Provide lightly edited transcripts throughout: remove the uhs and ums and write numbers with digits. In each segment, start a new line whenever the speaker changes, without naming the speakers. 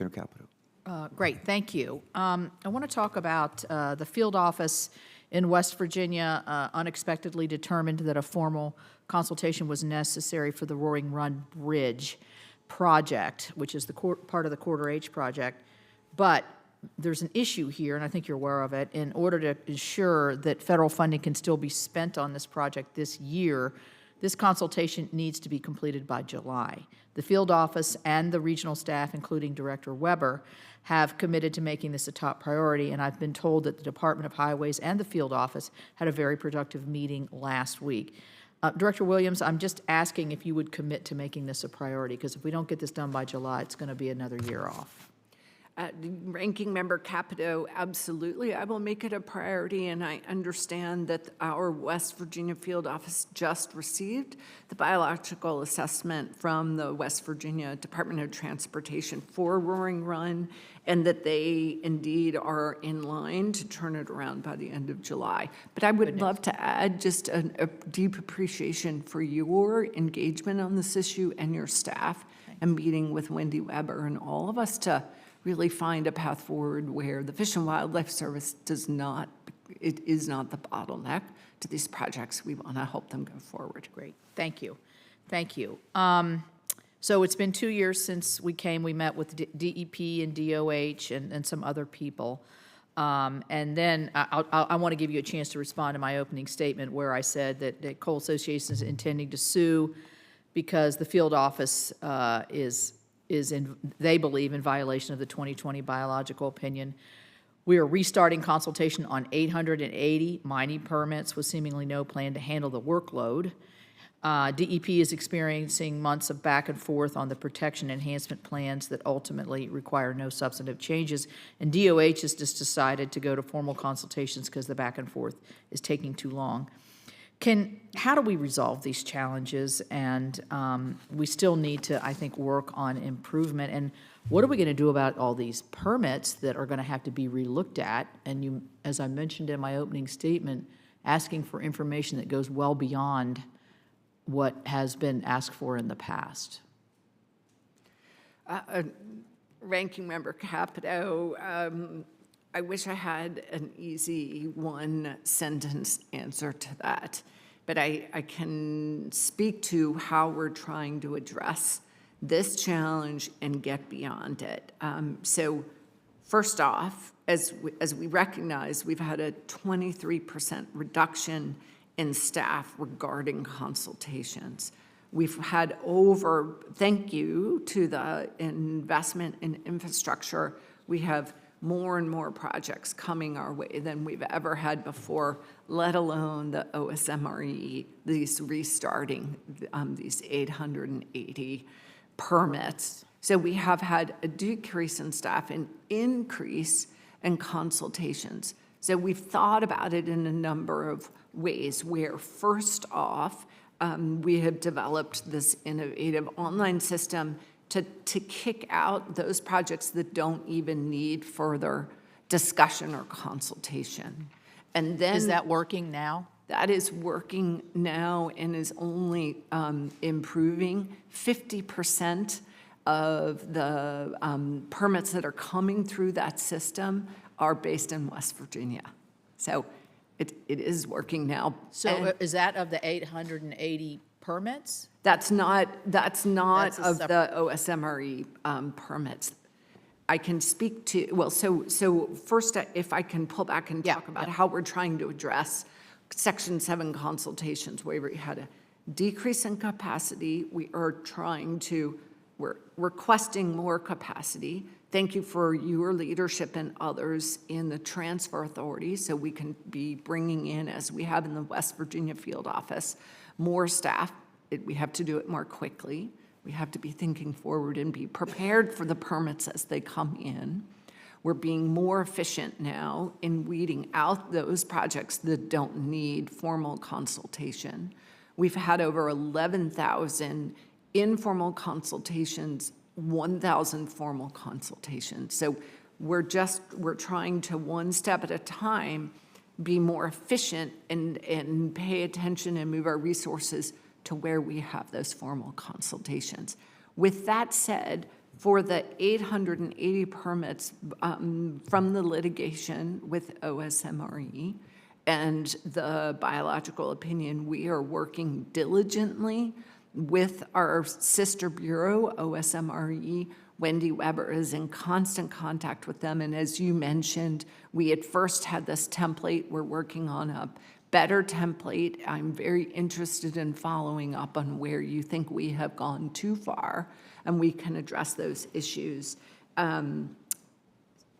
Senator Capito.
Great, thank you. I want to talk about the field office in West Virginia unexpectedly determined that a formal consultation was necessary for the Roaring Run Bridge project, which is the part of the Quarter H project. But there's an issue here, and I think you're aware of it. In order to ensure that federal funding can still be spent on this project this year, this consultation needs to be completed by July. The field office and the regional staff, including Director Weber, have committed to making this a top priority, and I've been told that the Department of Highways and the field office had a very productive meeting last week. Director Williams, I'm just asking if you would commit to making this a priority, because if we don't get this done by July, it's going to be another year off.
Ranking Member Capito, absolutely. I will make it a priority, and I understand that our West Virginia field office just received the biological assessment from the West Virginia Department of Transportation for Roaring Run, and that they indeed are in line to turn it around by the end of July. But I would love to add just a deep appreciation for your engagement on this issue and your staff, and meeting with Wendy Weber and all of us to really find a path forward where the Fish and Wildlife Service is not the bottleneck to these projects. We want to help them go forward.
Great, thank you. Thank you. So it's been 2 years since we met with DEP and DOH and some other people. And then I want to give you a chance to respond to my opening statement where I said that Coal Association is intending to sue because the field office they believe, in violation of the 2020 biological opinion. We are restarting consultation on 880 mining permits with seemingly no plan to handle the workload. DEP is experiencing months of back and forth on the protection enhancement plans that ultimately require no substantive changes. And DOH has just decided to go to formal consultations because the back and forth is taking too long. How do we resolve these challenges? And we still need to, I think, work on improvement. And what are we going to do about all these permits that are going to have to be relooked at? And you, as I mentioned in my opening statement, asking for information that goes well beyond what has been asked for in the past.
Ranking Member Capito, I wish I had an easy one-sentence answer to that, but I can speak to how we're trying to address this challenge and get beyond it. So first off, as we recognize, we've had a 23% reduction in staff regarding consultations. We've had thank you to the investment in infrastructure, we have more and more projects coming our way than we've ever had before, let alone the OSMRE, these restarting these 880 permits. So we have had a decrease in staff, an increase in consultations. So we've thought about it in a number of ways where, first off, we have developed this innovative online system to kick out those projects that don't even need further discussion or consultation. And then—
Is that working now?
That is working now and is only improving. 50% of the permits that are coming through that system are based in West Virginia. So it is working now.
So is that of the 880 permits?
That's not of the OSMRE permits. I can speak to, well, so first, if I can pull back and talk about how we're trying to address Section 7 consultations, where we had a decrease in capacity. We're requesting more capacity. Thank you for your leadership and others in the transfer authority, so we can be bringing in, as we have in the West Virginia field office, more staff. We have to do it more quickly. We have to be thinking forward and be prepared for the permits as they come in. We're being more efficient now in weeding out those projects that don't need formal consultation. We've had over 11,000 informal consultations, 1,000 formal consultations. So we're trying to, one step at a time, be more efficient and pay attention and move our resources to where we have those formal consultations. With that said, for the 880 permits from the litigation with OSMRE and the biological opinion, we are working diligently with our sister bureau, OSMRE. Wendy Weber is in constant contact with them. And as you mentioned, we at first had this template. We're working on a better template. I'm very interested in following up on where you think we have gone too far, and we can address those issues.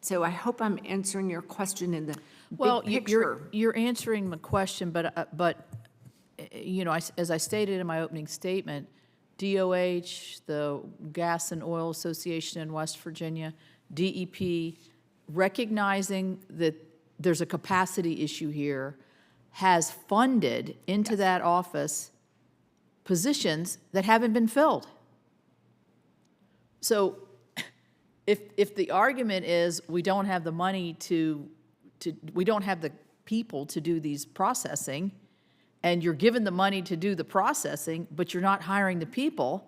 So I hope I'm answering your question in the
Well,
big picture.
you're answering the question, but you know, as I stated in my opening statement, DOH, the Gas and Oil Association in West Virginia, DEP, recognizing that there's a capacity issue here, has funded into that office positions that haven't been filled. So if the argument is we don't have the money we don't have the people to do these processing, and you're given the money to do the processing, but you're not hiring the people.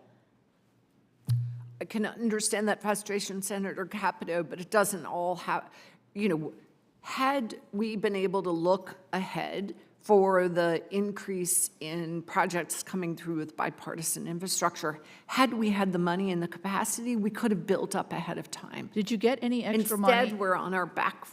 I can understand that frustration, Senator Capito, but it doesn't all have, you know, had we been able to look ahead for the increase in projects coming through with bipartisan infrastructure, had we had the money and the capacity, we could have built up ahead of time.
Did you get any extra money?
Instead, we're on our back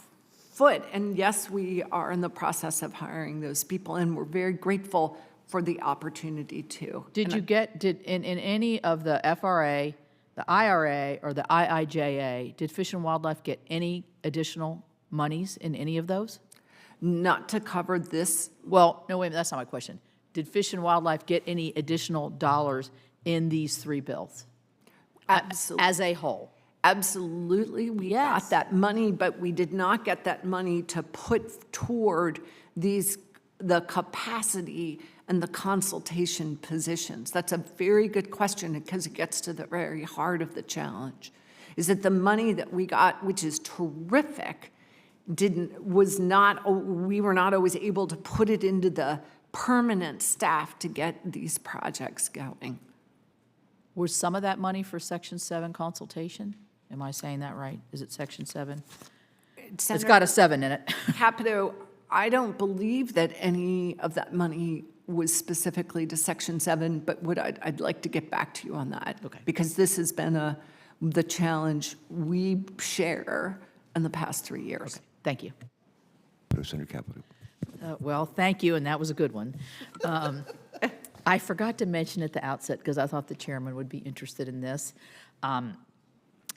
foot, and yes, we are in the process of hiring those people, and we're very grateful for the opportunity to.
Did you get, in any of the FRA, the IRA, or the IIJA, did Fish and Wildlife get any additional monies in any of those?
Not to cover this.
Well, no, wait, that's not my question. Did Fish and Wildlife get any additional dollars in these three bills?
Absolutely.
As a whole?
Absolutely, we
Yes.
got that money, but we did not get that money to put toward the capacity and the consultation positions. That's a very good question because it gets to the very heart of the challenge. Is that the money that we got, which is terrific, we were not always able to put it into the permanent staff to get these projects going.
Was some of that money for Section 7 consultation? Am I saying that right? Is it Section 7? It's got a 7 in it.
Capito, I don't believe that any of that money was specifically to Section 7, but I'd like to get back to you on that.
Okay.
Because this has been the challenge we share in the past 3 years.
Okay, thank you.
Senator Capito.
Well, thank you, and that was a good one. I forgot to mention at the outset, because I thought the chairman would be interested in this.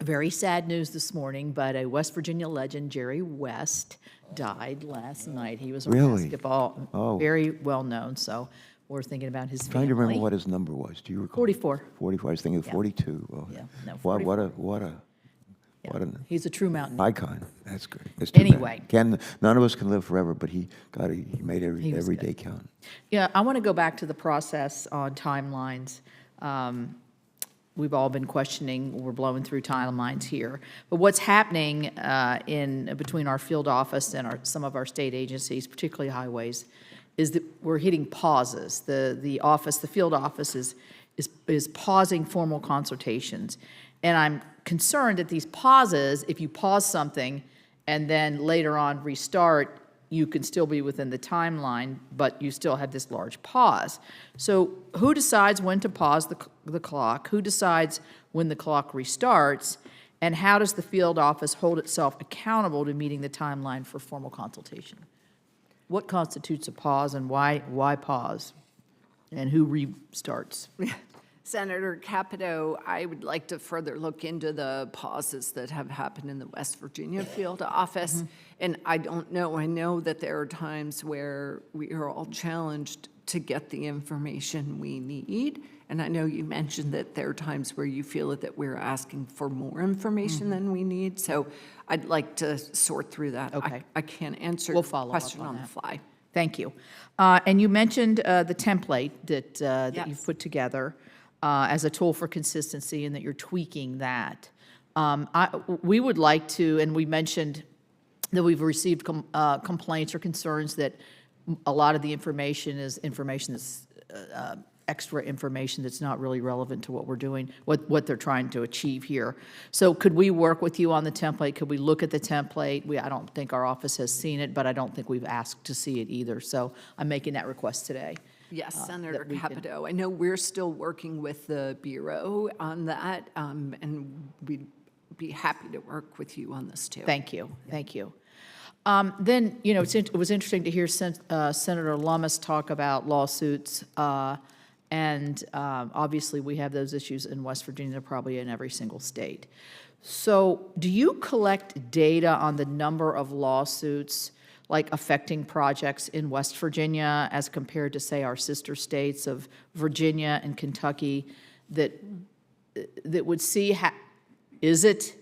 Very sad news this morning, but a West Virginia legend, Jerry West, died last night. He was a
Really?
basketball,
Oh.
very well known, so we're thinking about his family.
Trying to remember what his number was. Do you recall?
44.
44. I was thinking
Yeah.
42. Oh,
Yeah, no,
What a
Yeah.
what an
He's a true mountain.
icon. That's great. That's too bad.
Anyway.
None of us can live forever, but he made
He was
every
good.
day count.
Yeah, I want to go back to the process on timelines. We've all been questioning, we're blowing through timelines here. But what's happening between our field office and some of our state agencies, particularly highways, is that we're hitting pauses. The field office is pausing formal consultations. And I'm concerned that these pauses, if you pause something and then later on restart, you can still be within the timeline, but you still have this large pause. So who decides when to pause the clock? Who decides when the clock restarts? And how does the field office hold itself accountable to meeting the timeline for formal consultation? What constitutes a pause, and why pause? And who restarts?
Senator Capito, I would like to further look into the pauses that have happened in the West Virginia field office. And I don't know, I know that there are times where we are all challenged to get the information we need. And I know you mentioned that there are times where you feel that we're asking for more information than we need. So I'd like to sort through that.
Okay.
I can't answer
We'll
the
follow up
question
on
on the
that.
fly.
Thank you. And you mentioned the template that
Yes.
you've put together as a tool for consistency, and that you're tweaking that. We would like to, and we mentioned that we've received complaints or concerns that a lot of the information is information that's extra information that's not really relevant to what we're doing, what they're trying to achieve here. So could we work with you on the template? Could we look at the template? I don't think our office has seen it, but I don't think we've asked to see it either. So I'm making that request today.
Yes, Senator
that we can-
Capito. I know we're still working with the Bureau on that, and we'd be happy to work with you on this, too.
Thank you, thank you. Then, you know, it was interesting to hear Senator Lummis talk about lawsuits, and obviously we have those issues in West Virginia, probably in every single state. So do you collect data on the number of lawsuits like affecting projects in West Virginia as compared to, say, our sister states of Virginia and Kentucky that would see is it?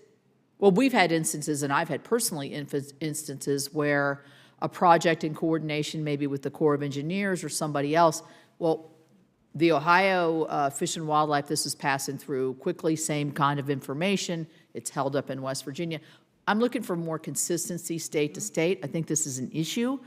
Well, we've had instances, and I've had personally instances where a project in coordination maybe with the Corps of Engineers or somebody else, well, the Ohio Fish and Wildlife, this is passing through quickly, same kind of information. It's held up in West Virginia. I'm looking for more consistency state to state. I think this is an issue.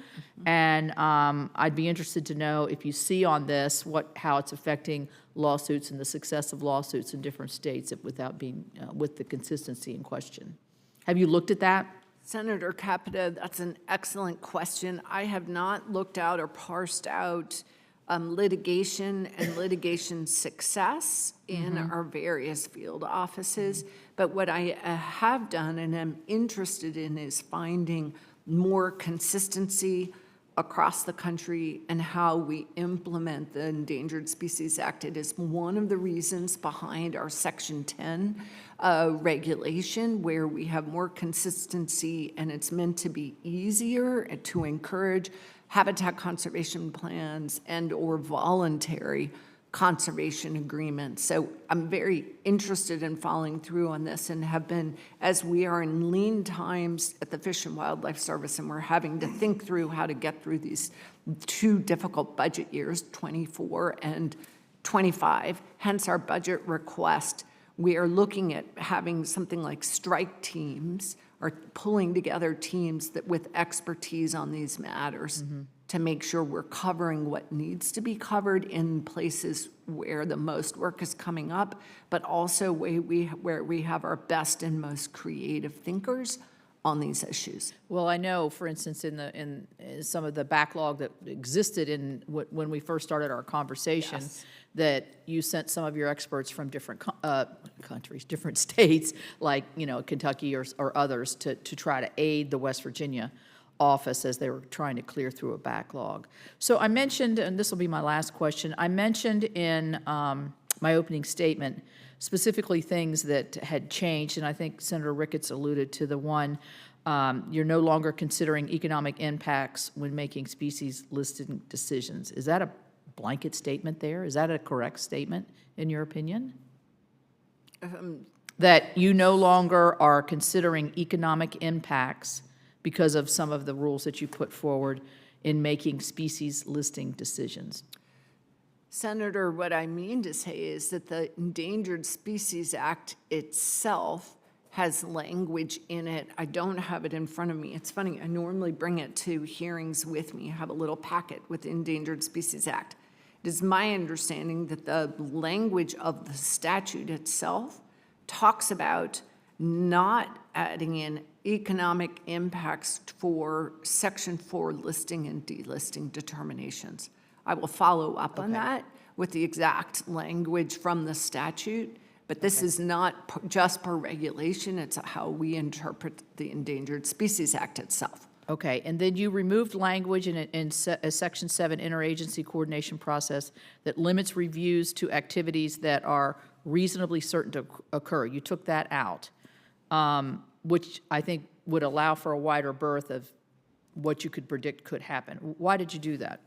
And I'd be interested to know if you see on this how it's affecting lawsuits and the success of lawsuits in different states without being, with the consistency in question. Have you looked at that?
Senator Capito, that's an excellent question. I have not looked out or parsed out litigation and litigation success in our various field offices. But what I have done and am interested in is finding more consistency across the country and how we implement the Endangered Species Act. It is one of the reasons behind our Section 10 regulation, where we have more consistency, and it's meant to be easier to encourage habitat conservation plans and or voluntary conservation agreements. So I'm very interested in following through on this, and have been, as we are in lean times at the Fish and Wildlife Service, and we're having to think through how to get through these two difficult budget years, 24 and 25, hence our budget request. We are looking at having something like strike teams, or pulling together teams that with expertise on these matters to make sure we're covering what needs to be covered in places where the most work is coming up, but also where we have our best and most creative thinkers on these issues.
Well, I know, for instance, in some of the backlog that existed when we first started our conversation,
Yes.
that you sent some of your experts from different countries, different states, like, you know, Kentucky or others, to try to aid the West Virginia office as they were trying to clear through a backlog. So I mentioned, and this will be my last question, I mentioned in my opening statement specifically things that had changed, and I think Senator Ricketts alluded to the one, you're no longer considering economic impacts when making species listing decisions. Is that a blanket statement there? Is that a correct statement, in your opinion? That you no longer are considering economic impacts because of some of the rules that you put forward in making species listing decisions?
Senator, what I mean to say is that the Endangered Species Act itself has language in it. I don't have it in front of me. It's funny, I normally bring it to hearings with me. I have a little packet with the Endangered Species Act. It is my understanding that the language of the statute itself talks about not adding in economic impacts for Section 4 listing and delisting determinations. I will follow up on that with the exact language from the statute, but this is not just per regulation, it's how we interpret the Endangered Species Act itself.
Okay, and then you removed language in Section 7 interagency coordination process that limits reviews to activities that are reasonably certain to occur. You took that out, which I think would allow for a wider berth of what you could predict could happen. Why did you do that?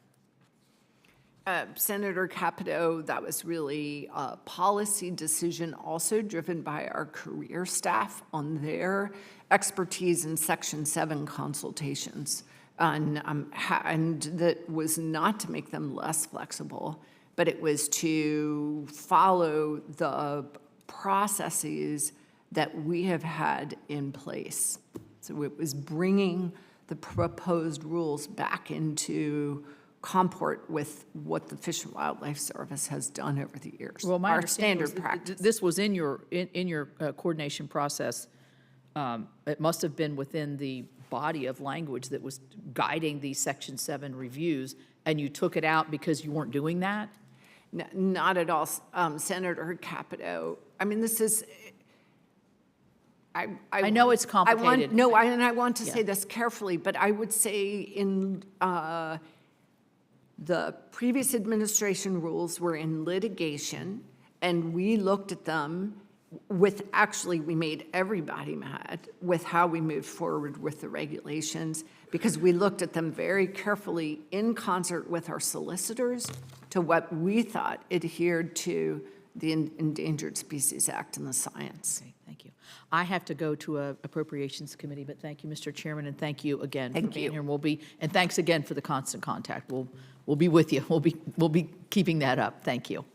Senator Capito, that was really a policy decision also driven by our career staff on their expertise in Section 7 consultations. And that was not to make them less flexible, but it was to follow the processes that we have had in place. So it was bringing the proposed rules back into comport with what the Fish and Wildlife Service has done over the years.
Well, my
Our
understanding
standard
was that
practice.
this was in your coordination process. It must have been within the body of language that was guiding these Section 7 reviews, and you took it out because you weren't doing that?
Not at all, Senator Capito. I mean, this is,
I know it's complicated.
And I want to say this carefully, but I would say in the previous administration rules were in litigation, and we looked at them we made everybody mad with how we moved forward with the regulations, because we looked at them very carefully in concert with our solicitors to what we thought adhered to the Endangered Species Act and the science.
Okay, thank you. I have to go to a Appropriations Committee, but thank you, Mr. Chairman, and thank you again for being here. And thanks again for the constant contact. We'll be with you. We'll be keeping that up. Thank you.